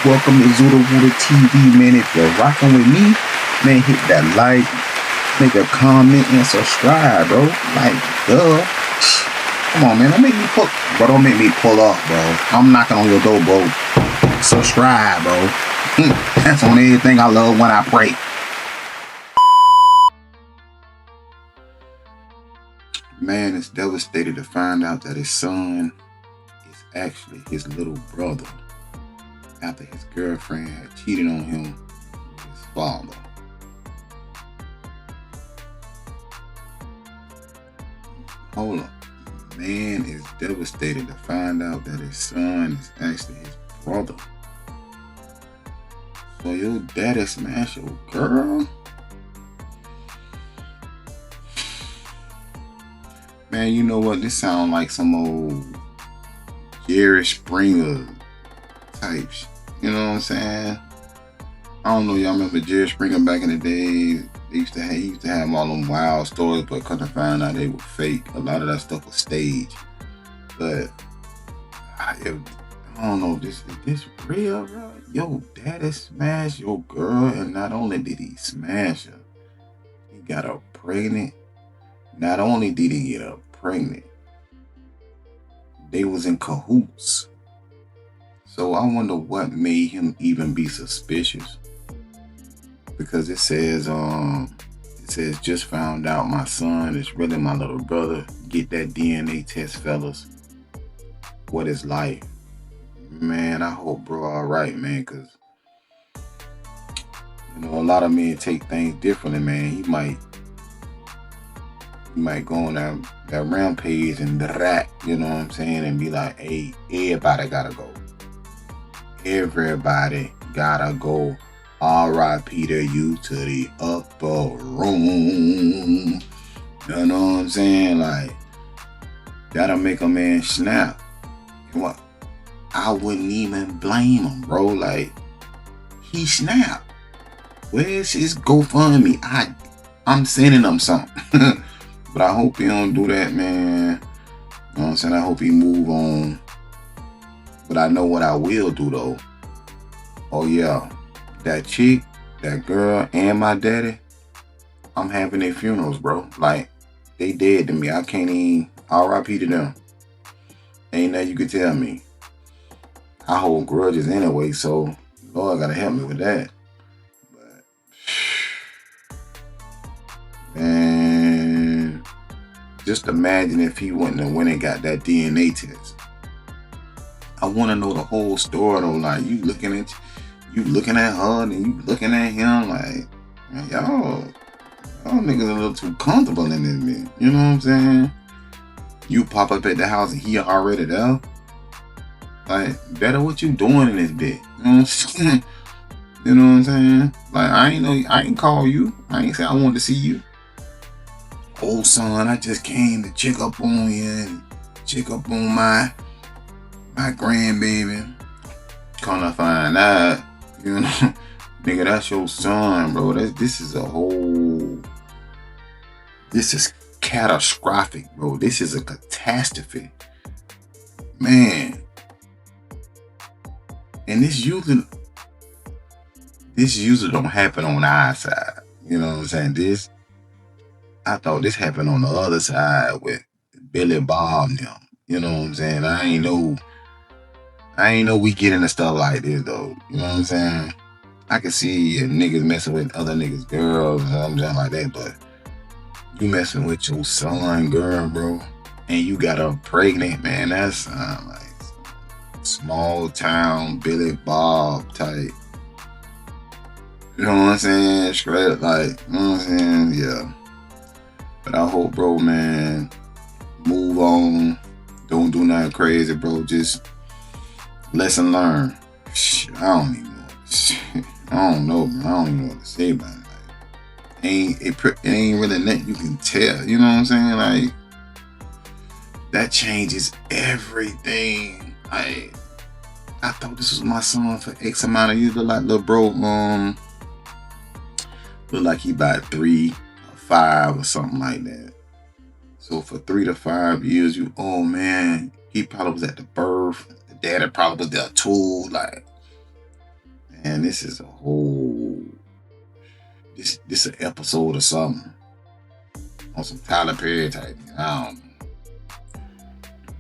Welcome to Zuda Wuda TV, man. If you're rocking with me, man, hit that like, make a comment, and subscribe, bro. Like, duh. Come on, man. Don't make me pull up, bro. I'm knocking on your door, bro. Subscribe, bro. That's on everything I love when I pray. Man is devastated to find out that his son is actually his little brother after his girlfriend had cheated on him with his father. Hold up. Man is devastated to find out that his son is actually his brother. So your daddy smashed your girl? Man, you know what? This sounds like some old Jerry Springer type shit. You know what I'm saying? I don't know, y'all remember Jerry Springer back in the day? He used to have all them wild stories, but come to find out they were fake. A lot of that stuff was staged. But I don't know, is this real, bro? Yo, daddy smashed your girl, and not only did he smash her, he got her pregnant. Not only did he get her pregnant, they was in cahoots. So I wonder what made him even be suspicious. Because it says just found out my son is really my little brother. Get that DNA test, fellas. What is life? Man, I hope bro alright, man, because a lot of men take things differently, man. He might go on that rampage and you know what I'm saying, and be like, hey, everybody gotta go. Everybody gotta go. R.I.P. to you to the upper room. You know what I'm saying? Like, that'll make a man snap. What? I wouldn't even blame him, bro. Like, he snapped. Where's his GoFundMe? I'm sending him something. But I hope he don't do that, man. You know what I'm saying? I hope he move on. But I know what I will do, though. Oh, yeah. That chick, that girl, and my daddy, I'm having their funerals, bro. Like, they dead to me. I can't even R.I.P. to them. Ain't nothing you could tell me. I hold grudges anyway, so Lord gotta help me with that. But, man, just imagine if he wouldn't have went and got that DNA test. I want to know the whole story, though. Like, you looking at her and you looking at him like, man, y'all niggas a little too comfortable in this bit. You know what I'm saying? You pop up at the house and he already there. Like, better what you doing in this bit. You know what I'm saying? You know what I'm saying? Like, I ain't call you. I ain't say I wanted to see you. Oh, son, I just came to check up on you and check up on my grandbaby. Come to find out, nigga, that's your son, bro. This is catastrophic, bro. This is a catastrophe, man. And this usually don't happen on our side. You know what I'm saying? I thought this happened on the other side with Billy Bob and them. You know what I'm saying? I ain't know we get into stuff like this, though. You know what I'm saying? I can see niggas messing with other niggas' girls and something like that, but you messing with your son, girl, bro, and you got her pregnant, man. That's like small town Billy Bob type. You know what I'm saying? Straight, like, you know what I'm saying? Yeah. But I hope, bro, man, move on. Don't do nothing crazy, bro. Just lesson learned. I don't even know, man. I don't even know what to say about it. Like, it ain't really nothing you can tell. You know what I'm saying? Like, that changes everything. Like, I thought this was my son for X amount of years. Look like little bro, look like he about 3 or 5 or something like that. So for 3 to 5 years, oh man, he probably was at the birth. The daddy probably was there too. Like, And this is a whole this an episode or something on some Tyler Perry type. I don't know.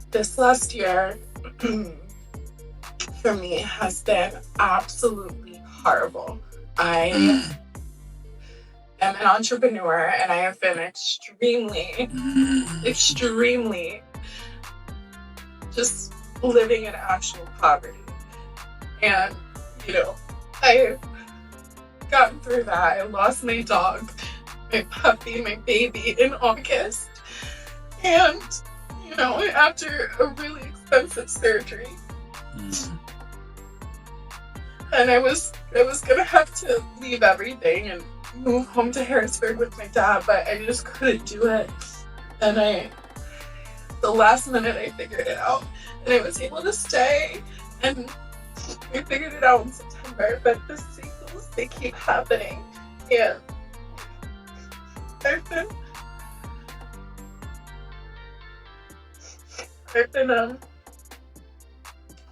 This last year for me has been absolutely horrible. I am an entrepreneur and I have been extremely just living in actual poverty. And, I've gotten through that. I lost my dog, my puppy, my baby in August. And, after a really expensive surgery. And I was gonna have to leave everything and move home to Harrisburg with my dad, but I just couldn't do it. And the last minute I figured it out and I was able to stay, and we figured it out in September, but the sequels, they keep happening. And I've been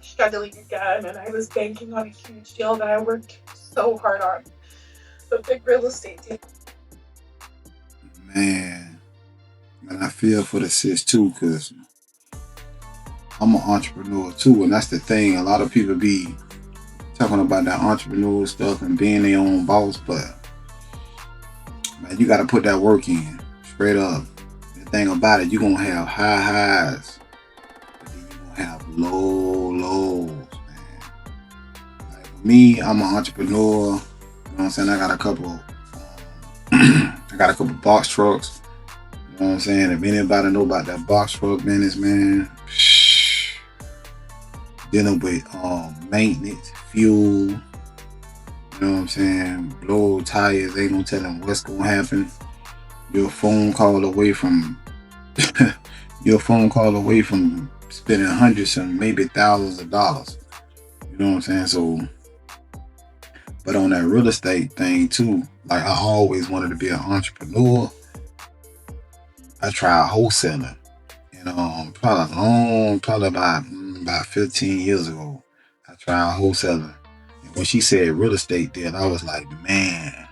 struggling again, and I was banking on a huge deal that I worked so hard on. The big real estate deal. Man, I feel for the sis too, because I'm an entrepreneur too, and that's the thing. A lot of people be talking about that entrepreneur stuff and being their own boss, but man, you got to put that work in, straight up. The thing about it, you're gonna have high highs, but then you're gonna have low lows, man. Like for me, I'm an entrepreneur. You know what I'm saying? I got a couple box trucks. You know what I'm saying? If anybody know about that box truck business, man, dealing with maintenance, fuel, you know what I'm saying, blow tires, ain't gonna tell them what's gonna happen. You're a phone call away from spending hundreds and maybe thousands of dollars. You know what I'm saying? So, but on that real estate thing too, like I always wanted to be an entrepreneur. I tried wholesaling, probably about 15 years ago. I tried wholesaling. And when she said real estate deal, I was like, man,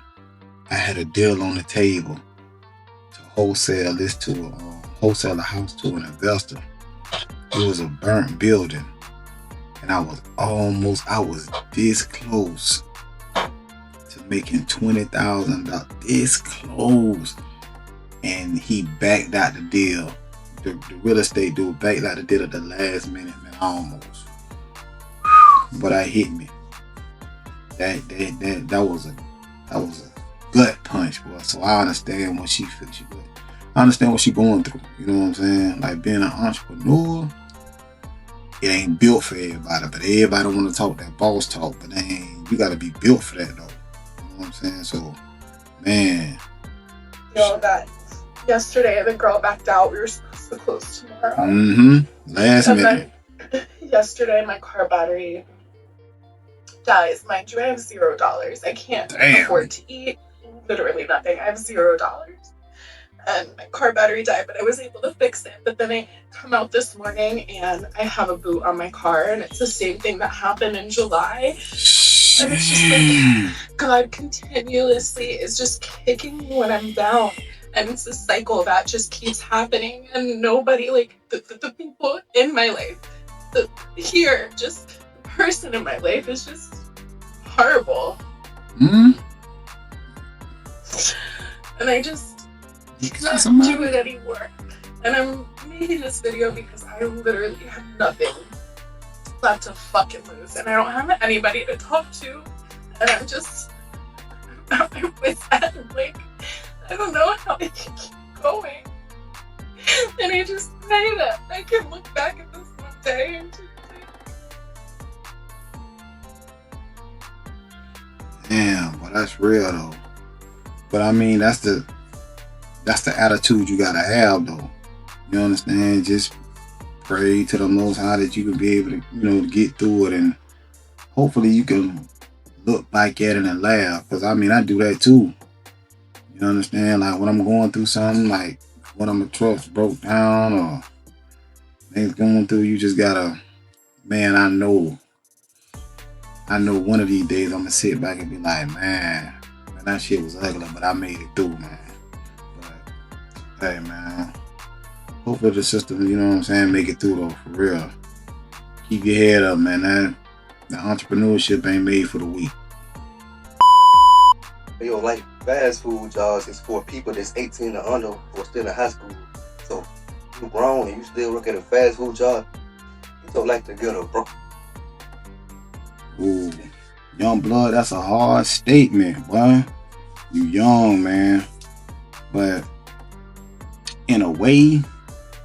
I had a deal on the table to wholesale a house to an investor. It was a burnt building. And I was this close to making $20,000. This close. And he backed out the deal. The real estate dude backed out the deal at the last minute, man, almost. But that hit me. That was a gut punch, boy. So I understand what she feels. I understand what she's going through. You know what I'm saying? Like being an entrepreneur, it ain't built for everybody. But everybody want to talk that boss talk, but you got to be built for that though. You know what I'm saying? So, man. That yesterday the girl backed out. We were supposed to close tomorrow. Last minute. Then yesterday my car battery dies. Mind you, I have $0. I can't afford to eat. Literally nothing. I have $0. And my car battery died, but I was able to fix it. But then I come out this morning and I have a boot on my car, and it's the same thing that happened in July. And it's just like God continuously is just kicking me when I'm down. And it's a cycle that just keeps happening. And nobody, like the people in my life, just the person in my life is just horrible. And I just can't do it anymore. And I'm making this video because I literally have nothing left to fucking lose, and I don't have anybody to talk to, and I'm just at my wit's end. Like, I don't know how I can keep going. And I just pray that I can look back at this one day and just like, damn, well, that's real though. But I mean, that's the attitude you gotta have though. You understand? Just pray to the Most High that you can be able to, to get through it, and hopefully you can look back at it and laugh. Because I mean, I do that too. You understand? Like when I'm going through something, like when my truck's broke down or things going through, you just gotta, man, I know I know one of these days I'm gonna sit back and be like, man, that shit was ugly, but I made it through, man. But hey, man, hopefully the system, you know what I'm saying, make it through though, for real. Keep your head up, man. The entrepreneurship ain't made for the weak. Yo, like fast food jobs is for people that's 18 or under or still in high school. So you grown and you still work at a fast food job, you don't like to get a bro. Ooh, young blood, that's a hard statement, boy. You young, man. But in a way,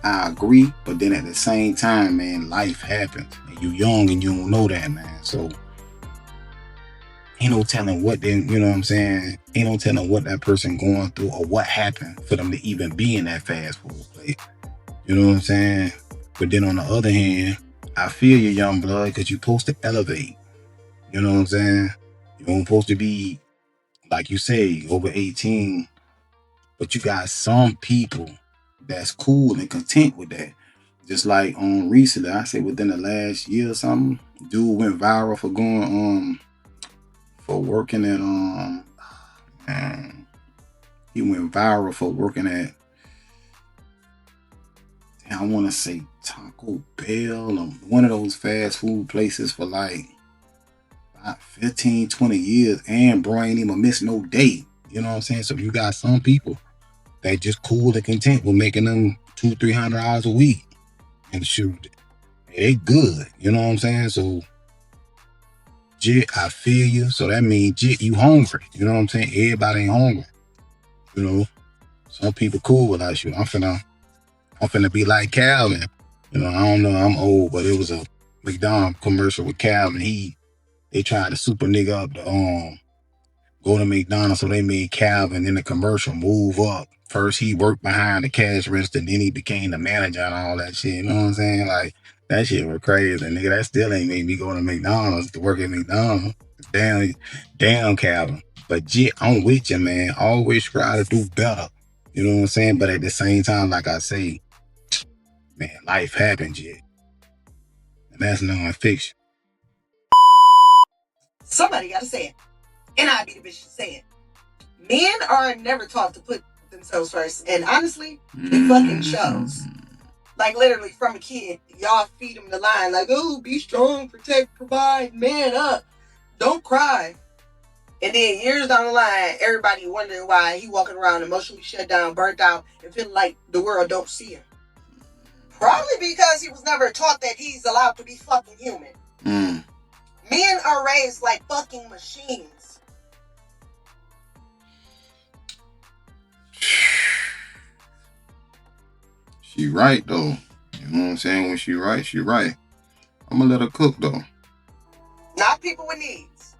I agree. But then at the same time, man, life happens. And you young and you don't know that, man. So ain't no telling what they, you know what I'm saying? Ain't no telling what that person going through or what happened for them to even be in that fast food place. You know what I'm saying? But then on the other hand, I feel you, young blood, because you're supposed to elevate. You know what I'm saying? You're supposed to be, like you say, over 18. But you got some people that's cool and content with that. Just like recently, I say within the last year or something, dude went viral for going for working at man, he went viral for working at, I want to say Taco Bell or one of those fast food places for like about 15, 20 years, and bro ain't even miss no day. You know what I'm saying? So you got some people that just cool and content with making them $200-300 a week, and shoot, they good. You know what I'm saying? So Jit, I feel you. So that means Jit, you hungry. You know what I'm saying? Everybody ain't hungry. You know, some people cool without you. I'm finna be like Calvin. You know, I don't know, I'm old, but it was a McDonald's commercial with Calvin. They tried to super nigga up to go to McDonald's, so they made Calvin in the commercial move up. First he worked behind the cash register, then he became the manager and all that shit. You know what I'm saying? Like, that shit was crazy, nigga. That still ain't made me go to McDonald's to work at McDonald's. Damn, Calvin. But Jit, I'm with you, man. Always try to do better. You know what I'm saying? But at the same time, like I say, man, life happens, Jit. And that's non-fiction. Somebody gotta say it. And I be the bitch to say it. Men are never taught to put themselves first. And honestly, it fucking shows. Like literally from a kid, y'all feed them the line like, oh, be strong, protect, provide, man up, don't cry. And then years down the line, everybody wondering why he walking around emotionally shut down, burnt out, and feeling like the world don't see him. Probably because he was never taught that he's allowed to be fucking human. Men are raised like fucking machines. She right though. You know what I'm saying? When she right, she right. I'm gonna let her cook though. Not people with needs.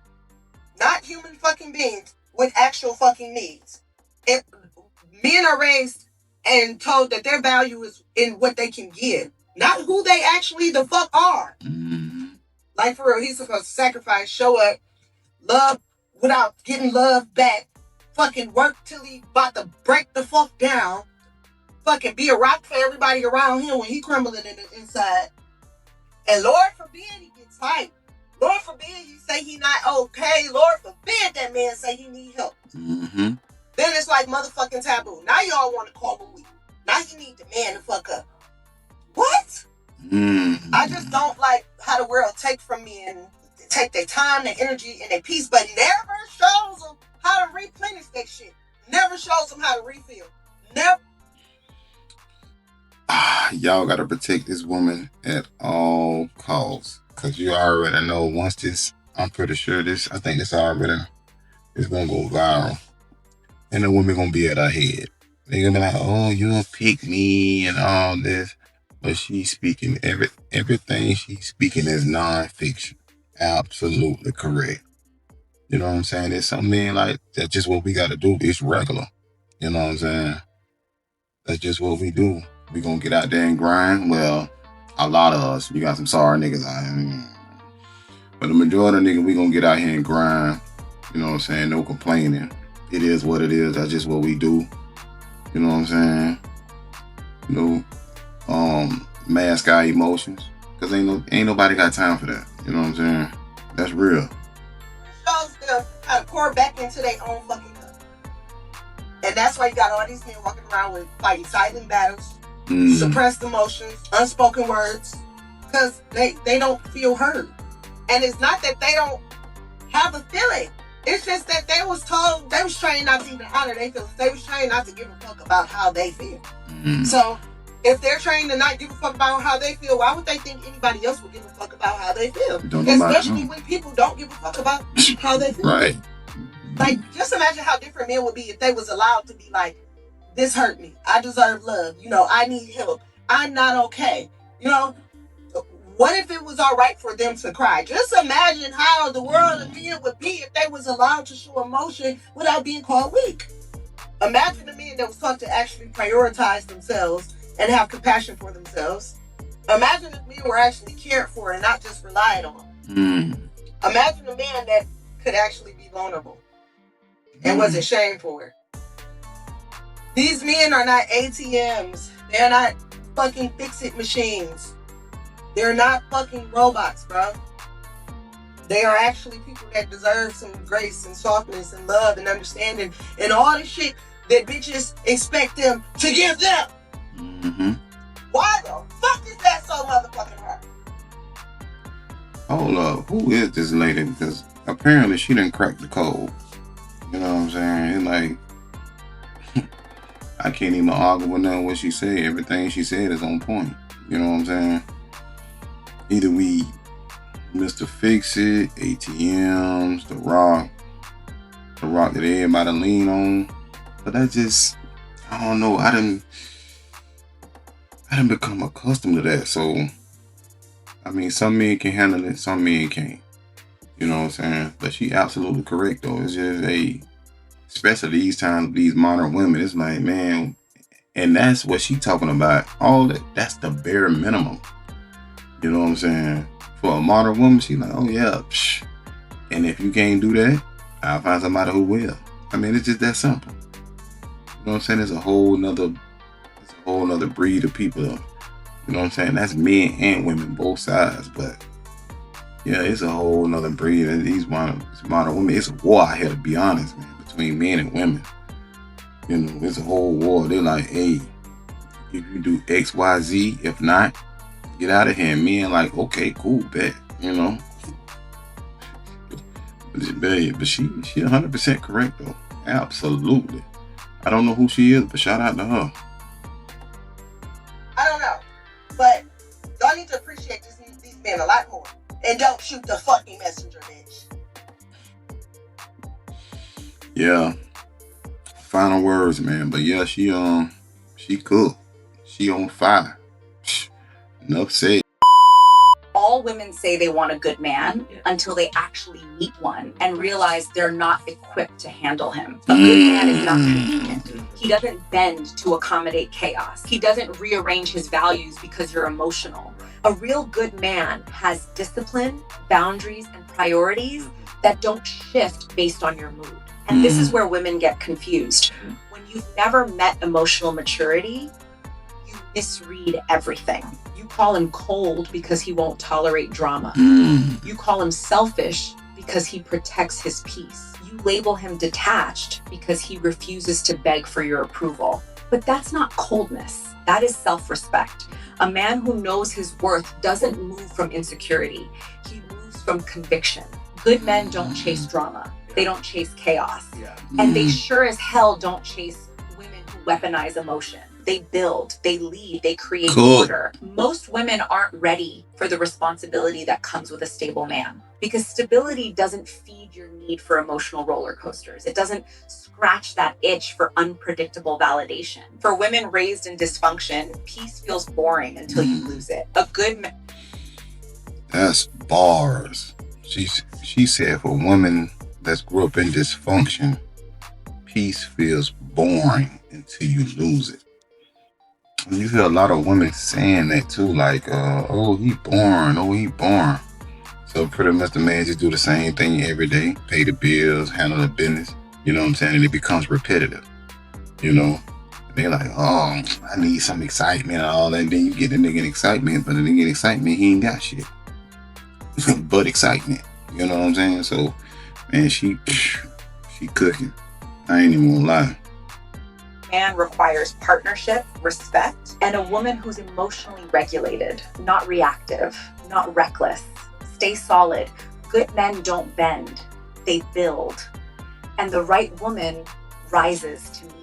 Not human fucking beings with actual fucking needs. Men are raised and told that their value is in what they can give, not who they actually the fuck are. Like for real, he's supposed to sacrifice, show up, love without getting love back, fucking work till he about to break the fuck down, fucking be a rock for everybody around him when he crumbling in the inside. And Lord forbid he gets hyped. Lord forbid he say he not okay. Lord forbid that man say he need help. Then it's like motherfucking taboo. Now y'all want to call him weak. Now you need the man to fuck up. What? I just don't like how the world take from me and take their time, their energy, and their peace, but never shows them how to replenish that shit. Never shows them how to refill. Never. Y'all gotta protect this woman at all costs, cause you already know once this, I'm pretty sure this, I think this already is gonna go viral, and the woman gonna be at her head. They gonna be like, oh, you gonna pick me and all this, but she's speaking everything she's speaking is non-fiction, absolutely correct. You know what I'm saying? There's some men like that's just what we gotta do. It's regular. You know what I'm saying? That's just what we do. We gonna get out there and grind. Well, a lot of us. You got some sorry niggas out here. But the majority of niggas, we gonna get out here and grind. You know what I'm saying? No complaining. It is what it is. That's just what we do. You know what I'm saying? You know, mask our emotions. Cause ain't nobody got time for that. You know what I'm saying? That's real. Shows them how to pour back into their own fucking cup. And that's why you got all these men walking around with fighting silent battles, suppressed emotions, unspoken words, because they don't feel heard. And it's not that they don't have a feeling. It's just that they was trained not to even honor their feelings. They was trained not to give a fuck about how they feel. So if they're trained to not give a fuck about how they feel, why would they think anybody else would give a fuck about how they feel? Especially when people don't give a fuck about how they feel. Right. Like, just imagine how different men would be if they was allowed to be like, this hurt me. I deserve love. You know, I need help. I'm not okay. You know, what if it was all right for them to cry? Just imagine how the world of men would be if they was allowed to show emotion without being called weak. Imagine the men that was taught to actually prioritize themselves and have compassion for themselves. Imagine if men were actually cared for and not just relied on. Imagine a man that could actually be vulnerable and wasn't shamed for it. These men are not ATMs. They're not fucking fix-it machines. They're not fucking robots, bro. They are actually people that deserve some grace and softness and love and understanding and all the shit that bitches expect them to give them. Why the fuck is that so motherfucking hard? Hold up, who is this lady? Because apparently she didn't crack the code. You know what I'm saying? It's like, I can't even argue with nothing what she said. Everything she said is on point. You know what I'm saying? Either we Mr. Fix-It, ATMs, the rock that everybody lean on. But I don't know. I didn't become accustomed to that. So, I mean, some men can handle it, some men can't. You know what I'm saying? But she absolutely correct though. It's just especially these times, these modern women, it's like, man, and that's what she talking about. All that's the bare minimum. You know what I'm saying? For a modern woman, she like, oh yeah, psh. And if you can't do that, I'll find somebody who will. I mean, it's just that simple. You know what I'm saying? There's a whole nother breed of people. You know what I'm saying? That's men and women, both sides. But yeah, it's a whole nother breed. And these modern women, it's a war out here, to be honest, man, between men and women. You know, it's a whole war. They're like, hey, if you do X, Y, Z, if not, get out of here. And men like, okay, cool, bet. You know. But she 100% correct though. Absolutely. I don't know who she is, but shout out to her. I don't know. But y'all need to appreciate these men a lot more. And don't shoot the fucking messenger, bitch. Yeah. Final words, man. But yeah, she cooked. She on fire. Enough said. All women say they want a good man until they actually meet one and realize they're not equipped to handle him. A good man is not convenient. He doesn't bend to accommodate chaos. He doesn't rearrange his values because you're emotional. A real good man has discipline, boundaries, and priorities that don't shift based on your mood. And this is where women get confused. When you've never met emotional maturity, you misread everything. You call him cold because he won't tolerate drama. You call him selfish because he protects his peace. You label him detached because he refuses to beg for your approval. But that's not coldness. That is self-respect. A man who knows his worth doesn't move from insecurity. He moves from conviction. Good men don't chase drama. They don't chase chaos. And they sure as hell don't chase women who weaponize emotion. They build, they lead, they create order. Most women aren't ready for the responsibility that comes with a stable man because stability doesn't feed your need for emotional roller coasters. It doesn't scratch that itch for unpredictable validation. For women raised in dysfunction, peace feels boring until you lose it. A good man. That's bars. She said for women that grew up in dysfunction, peace feels boring until you lose it. And you hear a lot of women saying that too, like, oh, he boring. So pretty much the man just do the same thing every day, pay the bills, handle the business, you know what I'm saying? And it becomes repetitive, you know? They're like, oh, I need some excitement and all that. Then you get the nigga excitement, but the nigga excitement, he ain't got shit. But excitement. You know what I'm saying? So, man, she cooking. I ain't even gonna lie. Man requires partnership, respect, and a woman who's emotionally regulated, not reactive, not reckless. Stay solid. Good men don't bend, they build. And the right woman rises to meet